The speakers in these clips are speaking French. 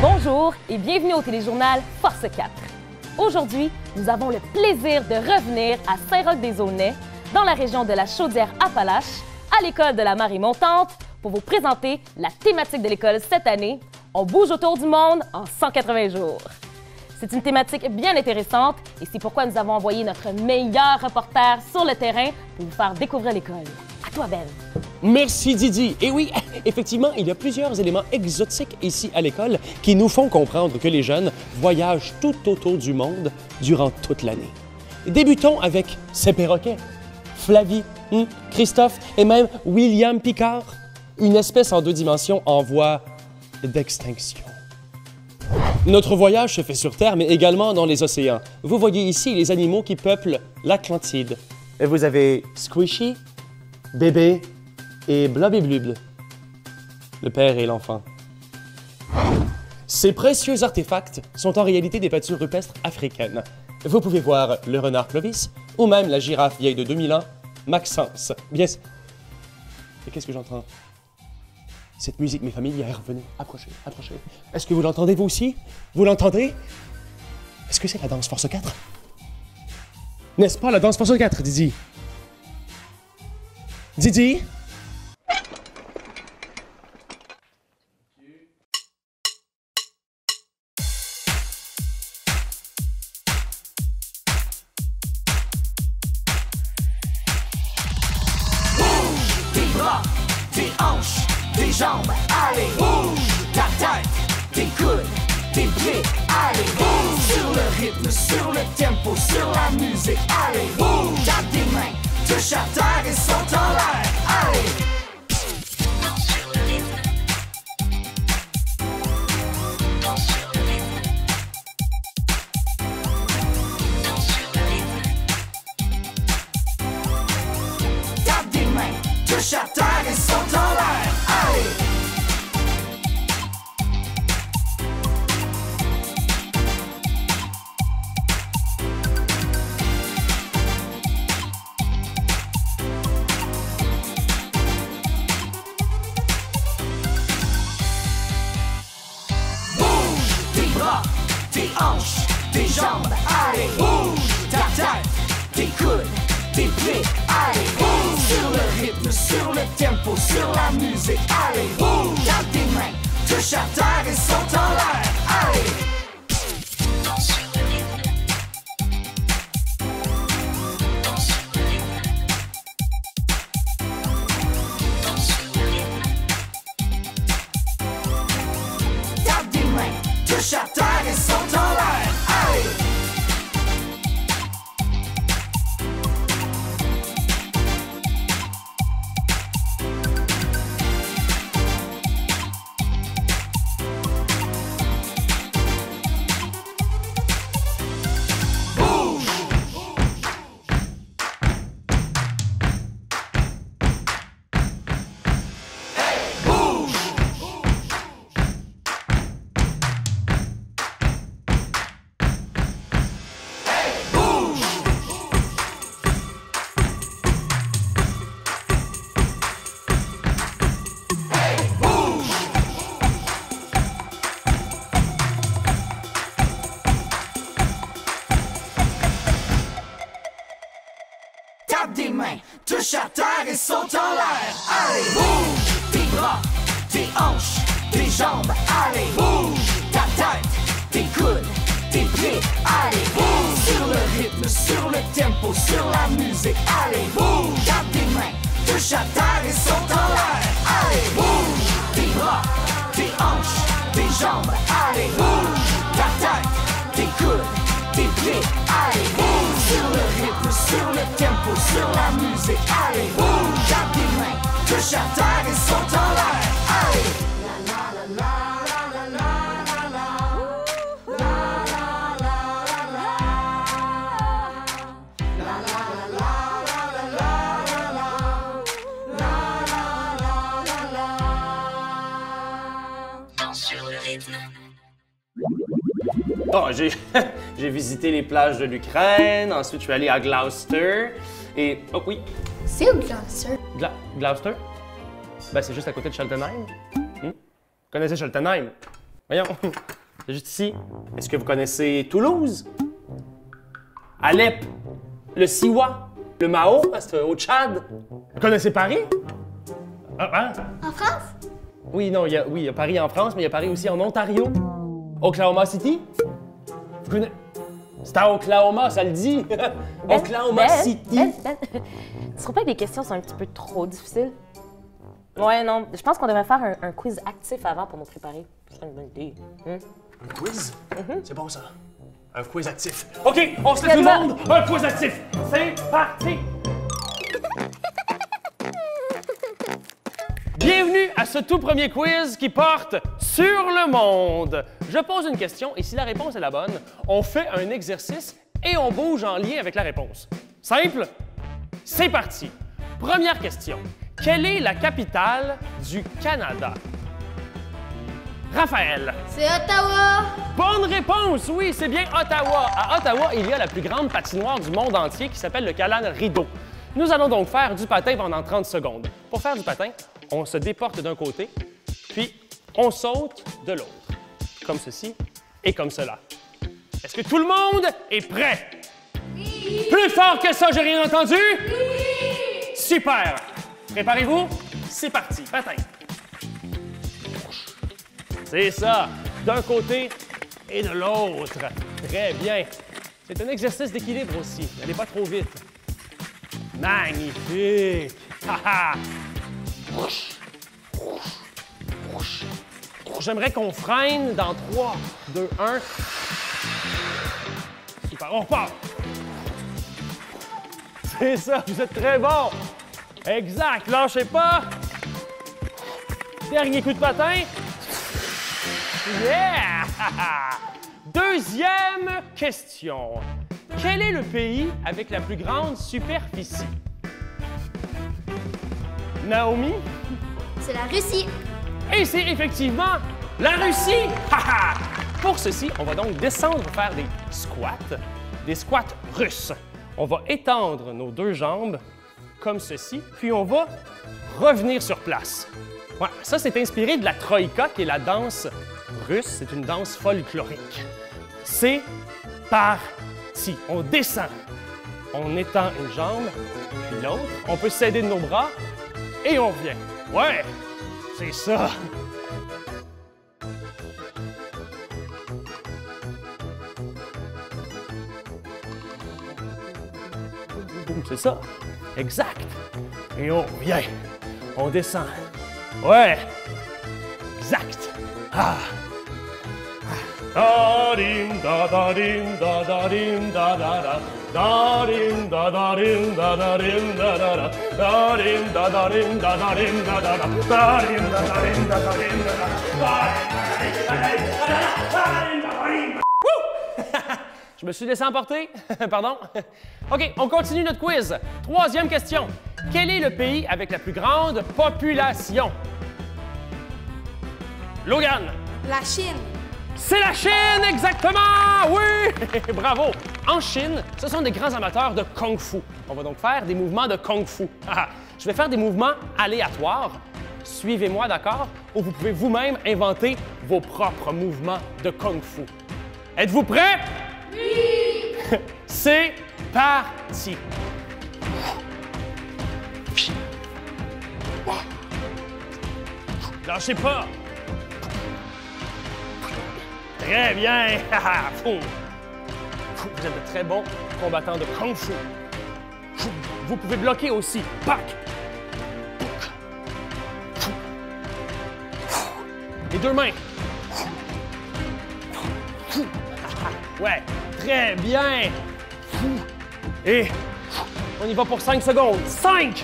Bonjour et bienvenue au téléjournal Force 4. Aujourd'hui, nous avons le plaisir de revenir à Saint-Roch-des-Aulnay, dans la région de la Chaudière-Appalaches, à l'école de la Marée Montante, pour vous présenter la thématique de l'école cette année. On bouge autour du monde en 180 jours. C'est une thématique bien intéressante et c'est pourquoi nous avons envoyé notre meilleur reporter sur le terrain pour vous faire découvrir l'école. À toi, Ben. Merci, Didi. Et oui, effectivement, il y a plusieurs éléments exotiques ici à l'école qui nous font comprendre que les jeunes voyagent tout autour du monde durant toute l'année. Débutons avec ces perroquets. Flavie, Christophe et même William Picard, une espèce en 2 dimensions en voie d'extinction. Notre voyage se fait sur Terre, mais également dans les océans. Vous voyez ici les animaux qui peuplent l'Atlantide. Vous avez Squishy, Bébé et Blobby-Blub, le père et l'enfant. Ces précieux artefacts sont en réalité des peintures rupestres africaines. Vous pouvez voir le renard Clovis ou même la girafe vieille de 2000 ans, Maxence. Bien... Et qu'est-ce que j'entends? Cette musique m'est familière. Venez, approchez, approchez. Est-ce que vous l'entendez, vous aussi? Vous l'entendez? Est-ce que c'est la danse Force 4? N'est-ce pas la danse Force 4, Didi? Didi? Tes hanches, tes jambes, allez, bouge, ta tête, tes coudes, tes pieds, allez, bouge, sur le rythme, sur le tempo, sur la musique, allez, bouge, tape tes mains, touche à terre et saute en l'air, allez. Danse sur le rythme. Danse sur le rythme. Danse sur le rythme. Tape tes mains, touche à terre et saute en l'air, allez. Bouge tes bras, tes hanches, tes jambes, allez. Bouge ta tête, tes coudes, tes pieds, allez. Bouge sur le rythme, sur le tempo, sur la musique, allez. Bouge, tape tes mains, touche à terre et saute en l'air, allez. Danse sur le rythme. Danse sur le rythme. Danse sur le rythme. Tape tes mains, touche à terre et saute en l'air, allez. Tape des mains, touche à terre et saute en l'air, allez. Bouge tes bras, tes hanches, tes jambes, allez. Bouge ta tête, tes coudes, tes pieds, allez. Bouge sur le rythme, sur le tempo, sur la musique, allez. Bouge, tape des mains, touche à terre et saute en l'air, allez. Bouge tes bras, tes hanches, tes jambes, allez. Bouge ta tête, tes coudes, tes pieds, allez. Bouge sur le rythme, sur le tempo, sur la musique, allez. Bouge, tape tes mains, touche à terre et saute en l'air, allez. La la la la la la la la la la la la. Danse sur le rythme. Oh, j'ai visité les plages de l'Ukraine, ensuite je suis allé à Gloucester, et... Oh oui! C'est où Gloucester? Gloucester? Ben, c'est juste à côté de Cheltenham. Vous connaissez Cheltenham? Voyons, c'est juste ici. Est-ce que vous connaissez Toulouse? Alep? Le Siwa? Le Mao? C'est au Tchad? Vous connaissez Paris? Ah, hein? En France? Oui, non, il y a Paris en France, mais il y a Paris aussi en Ontario. Oklahoma City? Vous connaissez... C'est à Oklahoma, ça le dit! Oklahoma City! Tu trouves pas que les questions sont un petit peu trop difficiles? Ouais, non. Je pense qu'on devrait faire un quiz actif avant pour nous préparer. C'est une bonne idée. Un quiz? C'est bon, ça. Un quiz actif. OK, on se lève tout le monde! Un quiz actif! C'est parti! Bienvenue à ce tout premier quiz qui porte sur le monde. Je pose une question et si la réponse est la bonne, on fait un exercice et on bouge en lien avec la réponse. Simple? C'est parti. Première question. Quelle est la capitale du Canada? Raphaël. C'est Ottawa! Bonne réponse, oui, c'est bien Ottawa. À Ottawa, il y a la plus grande patinoire du monde entier qui s'appelle le Calan Rideau. Nous allons donc faire du patin pendant 30 secondes. Pour faire du patin, on se déporte d'un côté, puis on saute de l'autre. Comme ceci et comme cela. Est-ce que tout le monde est prêt? Oui! Plus fort que ça, j'ai rien entendu? Oui! Super! Préparez-vous, c'est parti, patin. C'est ça, d'un côté et de l'autre. Très bien. C'est un exercice d'équilibre aussi. N'allez pas trop vite. Magnifique! Haha! J'aimerais qu'on freine dans 3, 2, 1. Super, on repart! C'est ça, vous êtes très bon! Exact, lâchez pas! Dernier coup de patin. Yeah! Deuxième question. Quel est le pays avec la plus grande superficie? Naomi? C'est la Russie. Et c'est effectivement la Russie! Pour ceci, on va donc descendre faire des squats russes. On va étendre nos deux jambes comme ceci, puis on va revenir sur place. Ouais, ça, c'est inspiré de la troïka, qui est la danse russe. C'est une danse folklorique. C'est parti. On descend. On étend une jambe, puis l'autre. On peut s'aider de nos bras et on revient. Ouais, c'est ça. C'est ça. Exact. Et on revient. On descend. Ouais. Exact. Ah. Da-dim, da-da-dim, da-da-dim, da-da-da. Da-dim, da-da-dim, da-da-dim, da-da-da. Da-dim, da-da-dim, da-da-dim, da-da-da. Da-dim, da-da-dim, da-da-dim, da-da-da. Je me suis laissé emporter. Pardon. OK, on continue notre quiz. Troisième question. Quel est le pays avec la plus grande population? Logan. La Chine. C'est la Chine, exactement! Oui! Bravo! En Chine, ce sont des grands amateurs de Kung Fu. On va donc faire des mouvements de Kung Fu. Je vais faire des mouvements aléatoires. Suivez-moi, d'accord? Ou vous pouvez vous-même inventer vos propres mouvements de Kung Fu. Êtes-vous prêts? Oui! C'est parti! Lâchez pas! Très bien! Vous êtes de très bons combattants de Kung Fu. Vous pouvez bloquer aussi. Pac! Les deux mains. Ouais, très bien! Et on y va pour 5 secondes. 5,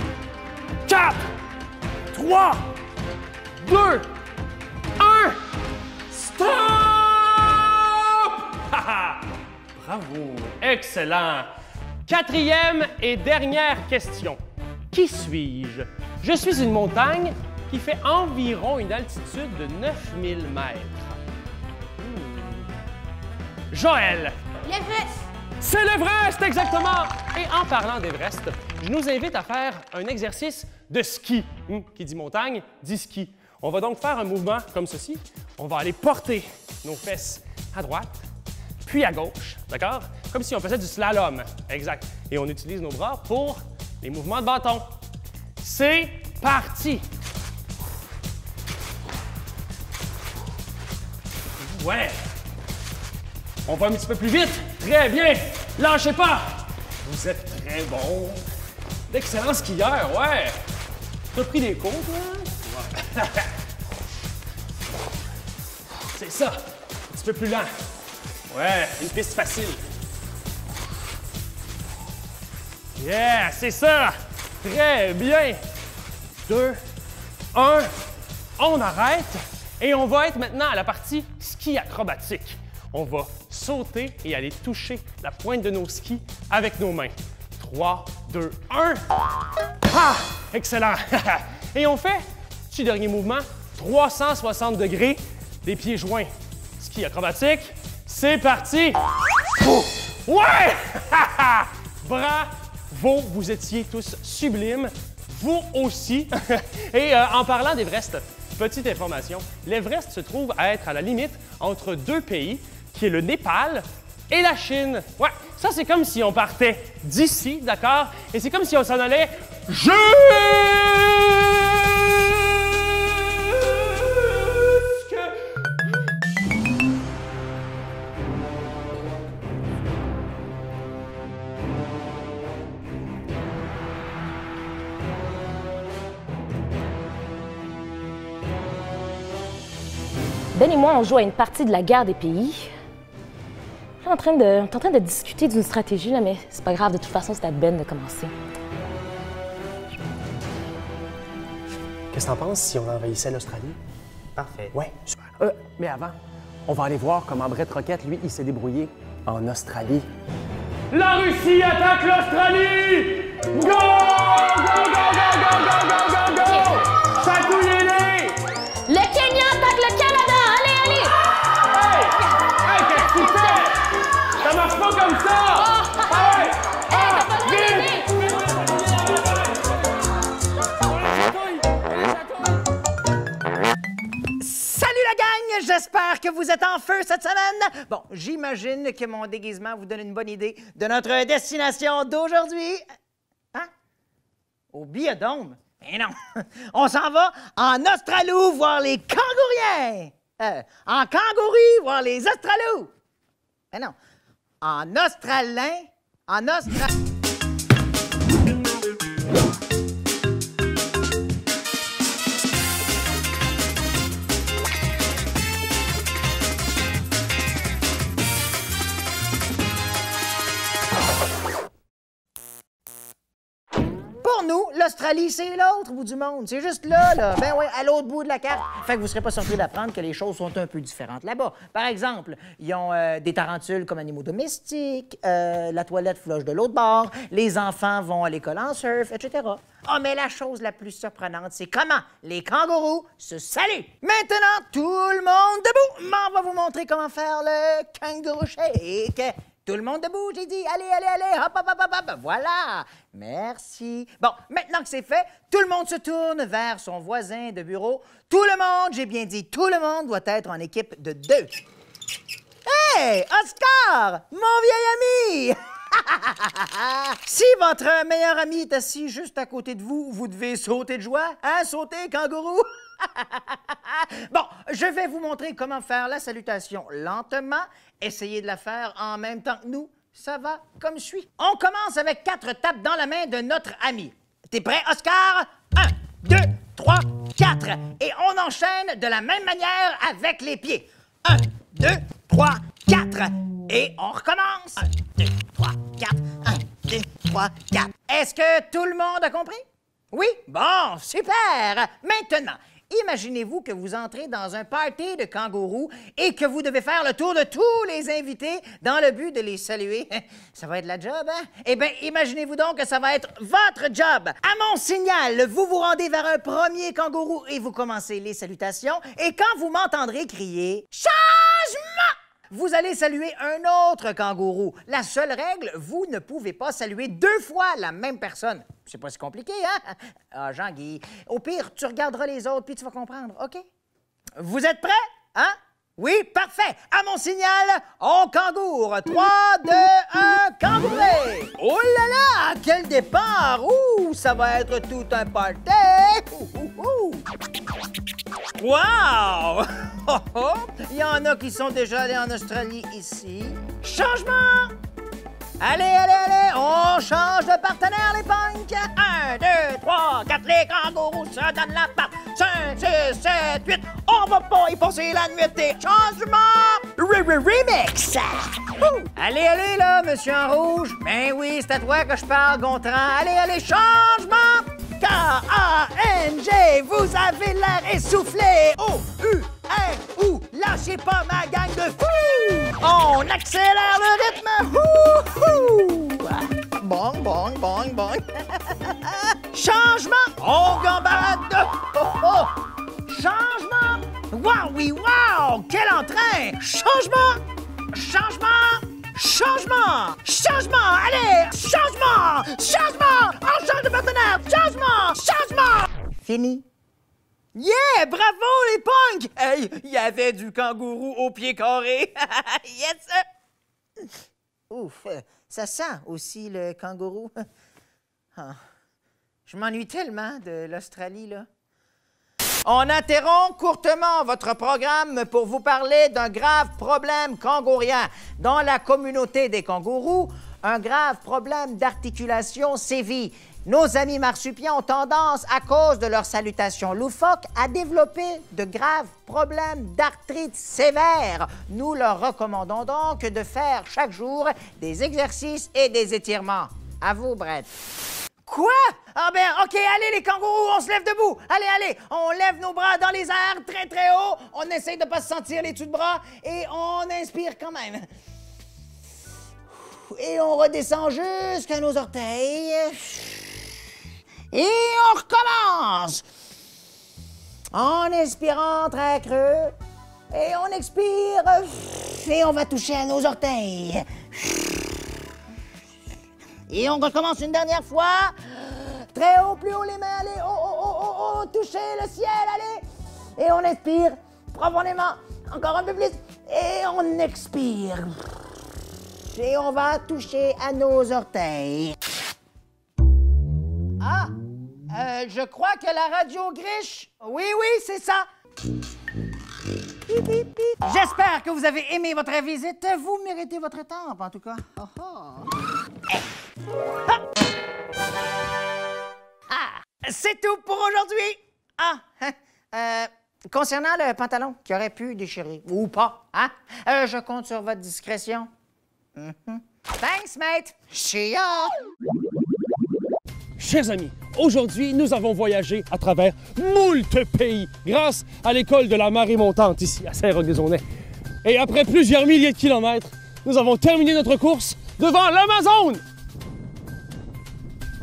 4, 3, 2, 1, stop! Bravo! Excellent! Quatrième et dernière question. Qui suis-je? Je suis une montagne qui fait environ une altitude de 9000 mètres. Joël. L'Everest. C'est l'Everest, exactement! Et en parlant d'Everest, je nous invite à faire un exercice de ski. Qui dit montagne, dit ski. On va donc faire un mouvement comme ceci. On va aller porter nos fesses à droite, puis à gauche, d'accord? Comme si on faisait du slalom, exact. Et on utilise nos bras pour les mouvements de bâton. C'est parti! Ouais! On va un petit peu plus vite. Très bien! Lâchez pas! Vous êtes très bon. D'excellents skieurs, ouais! T'as pris des cours, toi? Ouais. C'est ça! Un petit peu plus lent. Ouais, une piste facile. Yeah, c'est ça! Très bien! 2, 1, on arrête et on va être maintenant à la partie ski acrobatique. On va sauter et aller toucher la pointe de nos skis avec nos mains. 3, 2, 1. Ah! Excellent! Et on fait, petit dernier mouvement, 360 degrés des pieds joints. Ski acrobatique, c'est parti! Ouais! Bravo! Vous étiez tous sublimes. Vous aussi. Et en parlant d'Everest, petite information, l'Everest se trouve à être à la limite entre deux pays, qui est le Népal et la Chine. Ouais, ça c'est comme si on partait d'ici, d'accord? Et c'est comme si on s'en allait jusque... Ben et moi, on joue à une partie de la guerre des pays. On est en train de discuter d'une stratégie, là, mais c'est pas grave, de toute façon, c'est à Ben de commencer. Qu'est-ce que t'en penses si on envahissait l'Australie? Parfait. Ouais, super. Mais avant, on va aller voir comment Brett Rocket, lui, il s'est débrouillé en Australie. La Russie attaque l'Australie! Go! Go, go, go, go, go, go, go, go! Chatouillez-les! Le Kenya attaque le Canada! Allez, allez! Hey! Hey, qu'est-ce que tu fais? Ça marche pas comme ça! Ah ouais! Hey, t'as pas le droit d'aider! Salut la gang! J'espère que vous êtes en feu cette semaine. Bon, j'imagine que mon déguisement vous donne une bonne idée de notre destination d'aujourd'hui. Hein? Au Biodôme? Mais non! On s'en va en Australie voir les kangouriens! En Kangourie voir les Australous! Mais non! En Australien? En Australie... Pour nous, l'Australie, c'est l'autre bout du monde. C'est juste là. Ben oui, à l'autre bout de la carte. Fait que vous ne serez pas surpris d'apprendre que les choses sont un peu différentes là-bas. Par exemple, ils ont des tarentules comme animaux domestiques, la toilette flush de l'autre bord, les enfants vont à l'école en surf, etc. Ah, mais la chose la plus surprenante, c'est comment les kangourous se saluent. Maintenant, tout le monde debout. On va vous montrer comment faire le kangourou shake. Tout le monde debout, j'ai dit. Allez, allez, allez. Hop, hop, hop, hop, hop. Voilà. Merci. Bon, maintenant que c'est fait, tout le monde se tourne vers son voisin de bureau. Tout le monde, j'ai bien dit, tout le monde doit être en équipe de 2. Hey, Oscar, mon vieil ami! Si votre meilleur ami est assis juste à côté de vous, vous devez sauter de joie. Hein, sauter, kangourou? Bon, je vais vous montrer comment faire la salutation lentement. Essayez de la faire en même temps que nous. Ça va comme suit. On commence avec 4 tapes dans la main de notre ami. T'es prêt, Oscar? 1, 2, 3, 4. Et on enchaîne de la même manière avec les pieds. 1, 2, 3, 4. Et on recommence. 1, 2, 3, 4. 1, 2, 3, 4. Est-ce que tout le monde a compris? Oui? Bon, super! Maintenant, imaginez-vous que vous entrez dans un party de kangourous et que vous devez faire le tour de tous les invités dans le but de les saluer. Ça va être la job, hein? Eh bien, imaginez-vous donc que ça va être votre job. À mon signal, vous vous rendez vers un premier kangourou et vous commencez les salutations. Et quand vous m'entendrez crier « Changement », Vous allez saluer un autre kangourou. La seule règle, vous ne pouvez pas saluer 2 fois la même personne. C'est pas si compliqué, hein? Ah, Jean-Guy. Au pire, tu regarderas les autres puis tu vas comprendre, OK? Vous êtes prêts? Hein? Oui, parfait. À mon signal, on kangoure. 3, 2, 1, kangouré. Oh là là, quel départ! Ouh, ça va être tout un party! Wow! Oh, oh. Il y en a qui sont déjà allés en Australie ici. Changement! Allez, allez, allez, on change de partenaire, les punks! 1, 2, 3, 4, les kangourous se donnent la part. 5, 6, 7, 8, on va pas y passer la nuitée. Changement! Remix! Allez, allez, là, monsieur en rouge. Ben oui, c'est à toi que je parle, Gontran. Allez, allez, changement! K-A-N-G, vous avez l'air essoufflé. O-U-R-O, lâchez pas ma gang de fous! On accélère le rythme! Bong, bong, bong, bong. Changement! On gambade! Changement! Wow, oui, wow! Quel entrain! Changement! Changement! Changement! Changement! Allez! Changement! Changement! On change de partenaire! Changement! Changement! Fini. Yeah! Bravo, les punks! Hey, il y avait du kangourou au pied carré. Yes! Ouf, ça sent aussi le kangourou. Ah, je m'ennuie tellement de l'Australie, là. On interrompt courtement votre programme pour vous parler d'un grave problème kangourien. Dans la communauté des kangourous, un grave problème d'articulation sévit. Nos amis marsupiaux ont tendance, à cause de leur salutation loufoque, à développer de graves problèmes d'arthrite sévère. Nous leur recommandons donc de faire chaque jour des exercices et des étirements. À vous, Brett. Quoi? Ah ben, OK, allez les kangourous, on se lève debout. Allez, allez, on lève nos bras dans les airs très, très haut. On essaye de ne pas se sentir les dessous de bras et on inspire quand même. Et on redescend jusqu'à nos orteils. Et on recommence. En inspirant très creux. Et on expire. Et on va toucher à nos orteils. Et on recommence une dernière fois. Très haut, plus haut les mains, allez, oh, touchez le ciel, allez. Et on inspire profondément, encore un peu plus. Et on expire. Et on va toucher à nos orteils. Ah, je crois que la radio griche. Oui, c'est ça. J'espère que vous avez aimé votre visite. Vous méritez votre temple, en tout cas. C'est tout pour aujourd'hui. Concernant le pantalon qui aurait pu déchirer, ou pas, hein? Je compte sur votre discrétion. Thanks, mate. See ya. Chers amis, aujourd'hui, nous avons voyagé à travers moult pays grâce à l'école de la marée montante ici à Saint-Roch-des-Aunais. Et après plusieurs milliers de kilomètres, nous avons terminé notre course devant l'Amazone.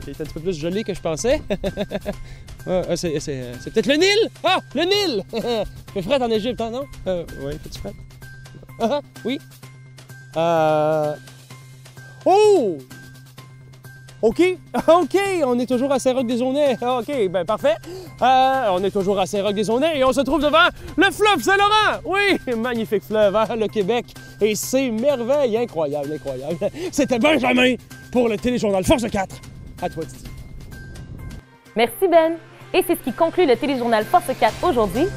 C'est un petit peu plus gelé que je pensais. C'est peut-être le Nil! Ah, le Nil! Il fait frais en Égypte, hein, non? Oui, fait-tu frais? Oui. Oh! OK, on est toujours à Saint-Roch-des-Aunais. OK, ben parfait. On est toujours à Saint-Roch-des-Aunais et on se trouve devant le fleuve Saint-Laurent. Oui, magnifique fleuve, hein, le Québec. Et c'est merveille, incroyable. C'était Benjamin pour le téléjournal Force 4. À toi, Titi. Merci, Ben. Et c'est ce qui conclut le téléjournal Force 4 aujourd'hui.